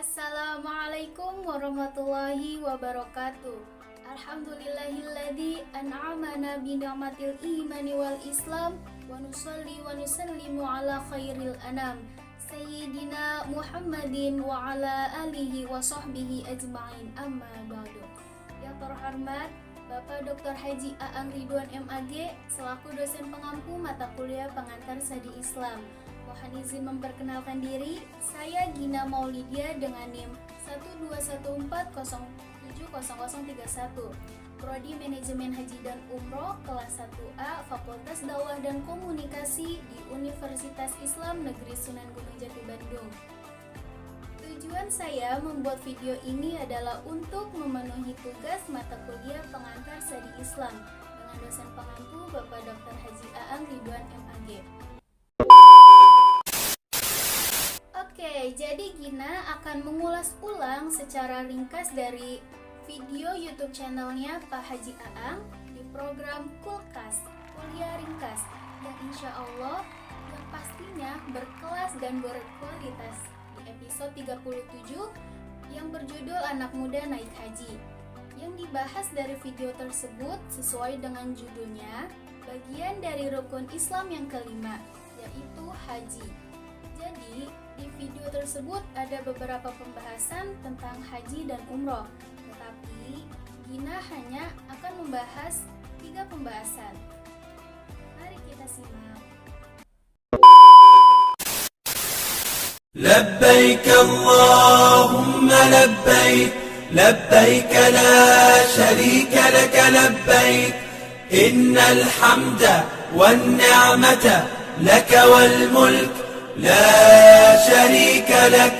Assalamualaikum warahmatullahi wabarakatuh. Alhamdulillahilladzi an'amana bi ni'matil imani wal islam wa nusalli wa nusallimu ala khairil anam Sayyidina Muhammadin wa ala alihi wa sahbihi ajma'in, amma ba'du. Yang terhormat Bapak Dr. Haji Aang Ridwan MAG selaku dosen pengampu mata kuliah pengantar Studi Islam, mohon izin memperkenalkan diri. Saya Gina Maulidia dengan NIM 12140700031, Prodi Manajemen Haji dan Umroh kelas 1A, Fakultas Dakwah dan Komunikasi di Universitas Islam Negeri Sunan Gunung Jati, Bandung. Tujuan saya membuat video ini adalah untuk memenuhi tugas mata kuliah pengantar Studi Islam dengan dosen pengampu Bapak Dr. Haji Aang Ridwan MAG. Oke, jadi Gina akan mengulas ulang secara ringkas dari video YouTube channelnya Pak Haji Aang di program Kulkas, Kuliah Ringkas, yang insya Allah yang pastinya berkelas dan berkualitas, di episode 37 yang berjudul Anak Muda Naik Haji. Yang dibahas dari video tersebut sesuai dengan judulnya, bagian dari rukun Islam yang kelima, yaitu haji. Jadi, di video tersebut ada beberapa pembahasan tentang haji dan umroh, tetapi Gina hanya akan membahas 3 pembahasan. Mari kita simak. لبيك اللهم لبيك لبيك لا شريك لك لبيك إن الحمد والنعمة لك والملك لا شريك لك.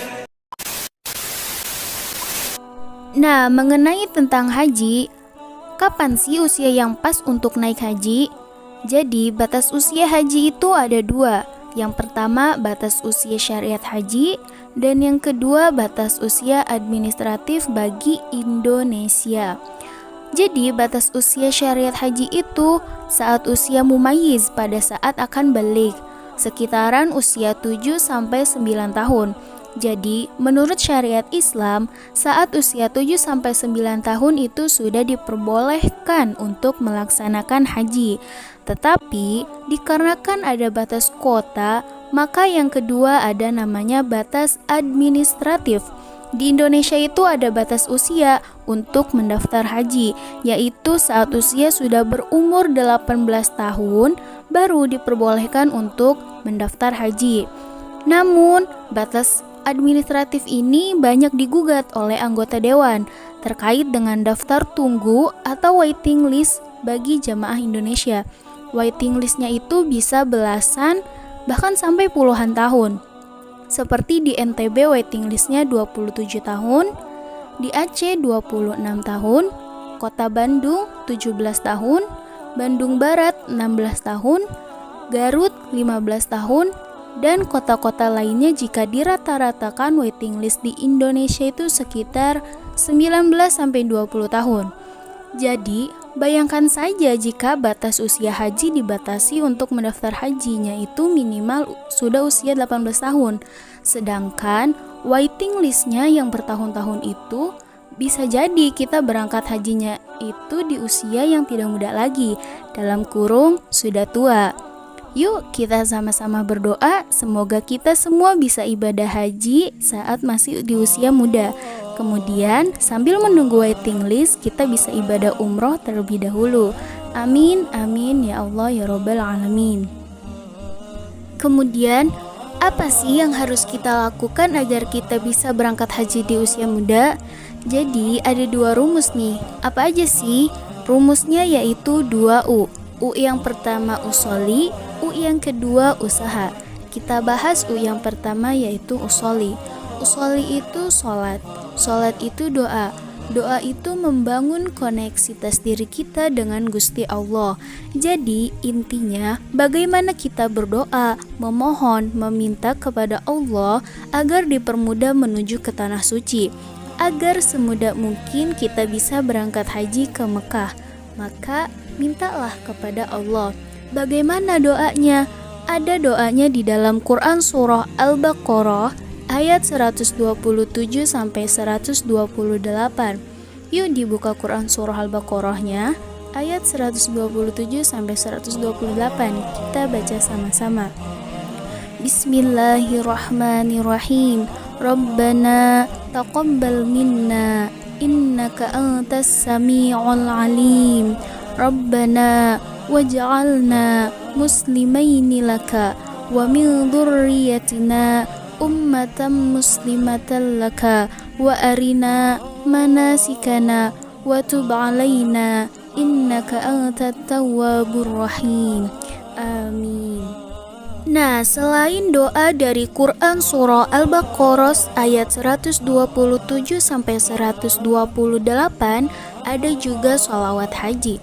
Nah, mengenai tentang haji, kapan sih usia yang pas untuk naik haji? Jadi, batas usia haji itu ada 2. Yang pertama, batas usia syariat haji, dan yang kedua, batas usia administratif bagi Indonesia. Jadi, batas usia syariat haji itu saat usia mumayyiz pada saat akan balik, sekitaran usia 7-9 tahun. Jadi, menurut syariat Islam, saat usia 7-9 tahun itu sudah diperbolehkan untuk melaksanakan haji. Tetapi, dikarenakan ada batas kuota, maka yang kedua ada namanya batas administratif. Di Indonesia itu ada batas usia untuk mendaftar haji, yaitu saat usia sudah berumur 18 tahun, baru diperbolehkan untuk mendaftar haji. Namun, batas administratif ini banyak digugat oleh anggota dewan terkait dengan daftar tunggu atau waiting list bagi jamaah Indonesia. Waiting listnya itu bisa belasan bahkan sampai puluhan tahun. Seperti di NTB waiting listnya 27 tahun, di Aceh 26 tahun, Kota Bandung 17 tahun, Bandung Barat 16 tahun, Garut 15 tahun, dan kota-kota lainnya jika dirata-ratakan waiting list di Indonesia itu sekitar 19-20 tahun. Jadi, bayangkan saja jika batas usia haji dibatasi untuk mendaftar hajinya itu minimal sudah usia 18 tahun. Sedangkan waiting listnya yang bertahun-tahun itu bisa jadi kita berangkat hajinya itu di usia yang tidak muda lagi, dalam kurung sudah tua. Yuk kita sama-sama berdoa semoga kita semua bisa ibadah haji saat masih di usia muda. Kemudian sambil menunggu waiting list kita bisa ibadah umroh terlebih dahulu. Amin, amin ya Allah ya Rabbal Alamin. Kemudian apa sih yang harus kita lakukan agar kita bisa berangkat haji di usia muda? Jadi ada 2 rumus nih. Apa aja sih? Rumusnya yaitu 2 U. U yang pertama usoli, U yang kedua usaha. Kita bahas U yang pertama yaitu usoli. Usoli itu sholat. Sholat itu doa. Doa itu membangun koneksitas diri kita dengan Gusti Allah. Jadi intinya bagaimana kita berdoa, memohon, meminta kepada Allah agar dipermudah menuju ke tanah suci, agar semudah mungkin kita bisa berangkat haji ke Mekah. Maka mintalah kepada Allah. Bagaimana doanya? Ada doanya di dalam Quran surah Al-Baqarah ayat 127 sampai 128. Yuk dibuka Quran surah Al-Baqarahnya ayat 127 sampai 128. Kita baca sama-sama. Bismillahirrahmanirrahim. Rabbana taqabbal minna innaka antas sami'ul alim. Rabbana waj'alna muslimaini laka wa min dhurriyyatina ummatan muslimatan laka wa arina manasikana wa tub alaina innaka antat tawwabur rahim. Amin. Nah, selain doa dari Quran surah Al-Baqarah ayat 127 sampai 128, ada juga sholawat haji.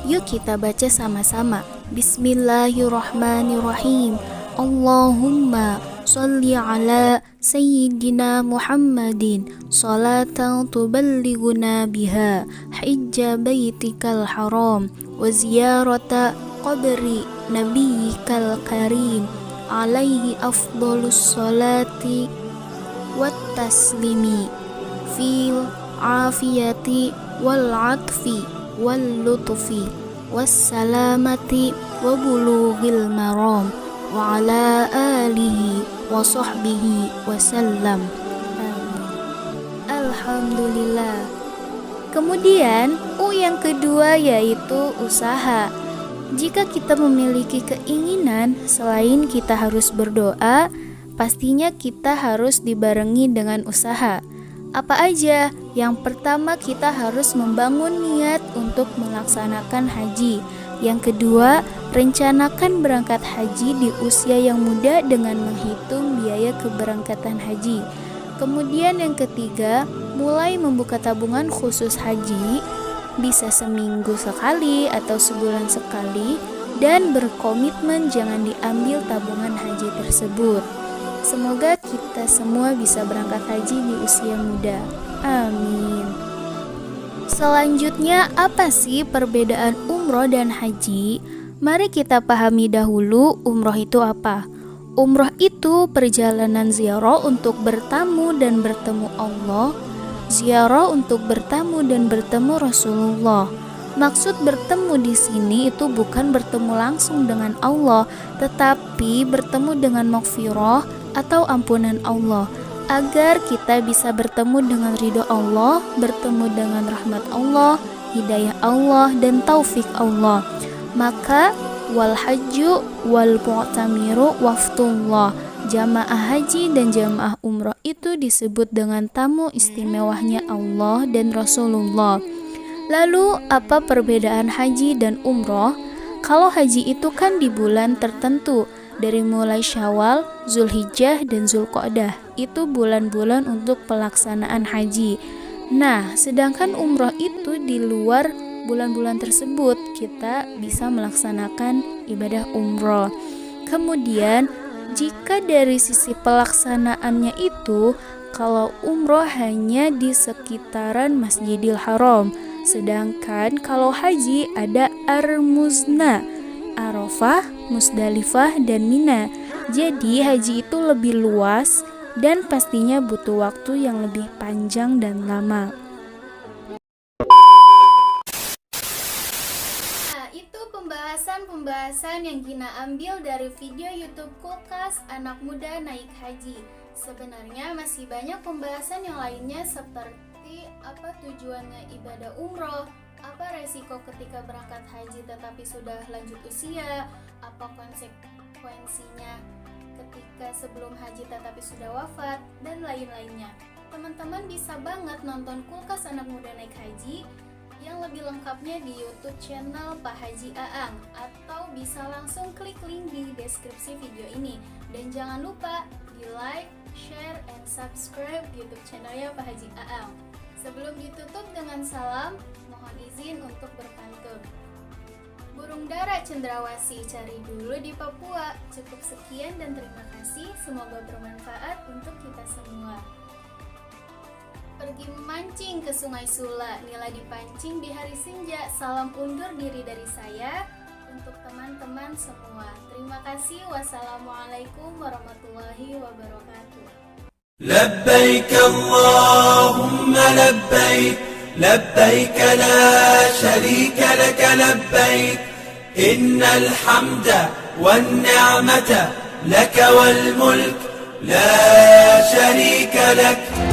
Yuk kita baca sama-sama. Bismillahirrahmanirrahim. Allahumma sholli ala sayyidina Muhammadin salatan tuballighuna biha hijja baitikal haram wa ziyarata qabri nabiyyikal karim alaihi afdhalus salati wat taslimi fil afiyati wal atfi wal lutfi was salamati wa bulughil maram wa ala alihi wa sahbihi wa sallam. Alhamdulillah. Kemudian yang kedua yaitu usaha. Jika kita memiliki keinginan, selain kita harus berdoa, pastinya kita harus dibarengi dengan usaha. Apa aja? Yang pertama, kita harus membangun niat untuk melaksanakan haji. Yang kedua, rencanakan berangkat haji di usia yang muda dengan menghitung biaya keberangkatan haji. Kemudian yang ketiga, mulai membuka tabungan khusus haji, bisa seminggu sekali atau sebulan sekali, dan berkomitmen jangan diambil tabungan haji tersebut. Semoga kita semua bisa berangkat haji di usia muda. Amin. Selanjutnya, apa sih perbedaan umroh dan haji? Mari kita pahami dahulu umroh itu apa. Umroh itu perjalanan ziarah untuk bertamu dan bertemu Allah. Ziarah untuk bertamu dan bertemu Rasulullah. Maksud bertemu di sini itu bukan bertemu langsung dengan Allah, tetapi bertemu dengan maghfirah atau ampunan Allah, agar kita bisa bertemu dengan ridho Allah, bertemu dengan rahmat Allah, hidayah Allah, dan taufik Allah. Maka wal hajju wal mu'tamiru waftullah, jamaah haji dan jamaah umroh itu disebut dengan tamu istimewanya Allah dan Rasulullah. Lalu apa perbedaan haji dan umroh? Kalau haji itu kan di bulan tertentu, dari mulai Syawal, Zulhijjah, dan Zulqa'dah. Itu bulan-bulan untuk pelaksanaan haji. Nah, sedangkan umroh itu di luar bulan-bulan tersebut, kita bisa melaksanakan ibadah umroh. Kemudian jika dari sisi pelaksanaannya itu, kalau umroh hanya di sekitaran Masjidil Haram, sedangkan kalau haji ada Ar-Muzna, Arafah, Musdalifah, dan Mina. Jadi haji itu lebih luas dan pastinya butuh waktu yang lebih panjang dan lama. Pembahasan yang Gina ambil dari video YouTube Kulkas Anak Muda Naik Haji. Sebenarnya masih banyak pembahasan yang lainnya seperti apa tujuannya ibadah umroh, apa resiko ketika berangkat haji tetapi sudah lanjut usia, apa konsekuensinya ketika sebelum haji tetapi sudah wafat, dan lain-lainnya. Teman-teman bisa banget nonton Kulkas Anak Muda Naik Haji yang lebih lengkapnya di YouTube channel Pak Haji Aang, atau bisa langsung klik link di deskripsi video ini. Dan jangan lupa di like, share, and subscribe YouTube channelnya Pak Haji Aang. Sebelum ditutup dengan salam, mohon izin untuk berpantun. Burung dara cendrawasih cari dulu di Papua. Cukup sekian dan terima kasih. Semoga bermanfaat untuk kita semua. Pergi memancing ke Sungai Sula, nila dipancing di hari senja. Salam undur diri dari saya untuk teman-teman semua. Terima kasih. Wassalamualaikum warahmatullahi wabarakatuh. لبيك اللهم لبيك لبيك لا شريك لك لبيك إن الحمد والنعمة لك والملك لا شريك لك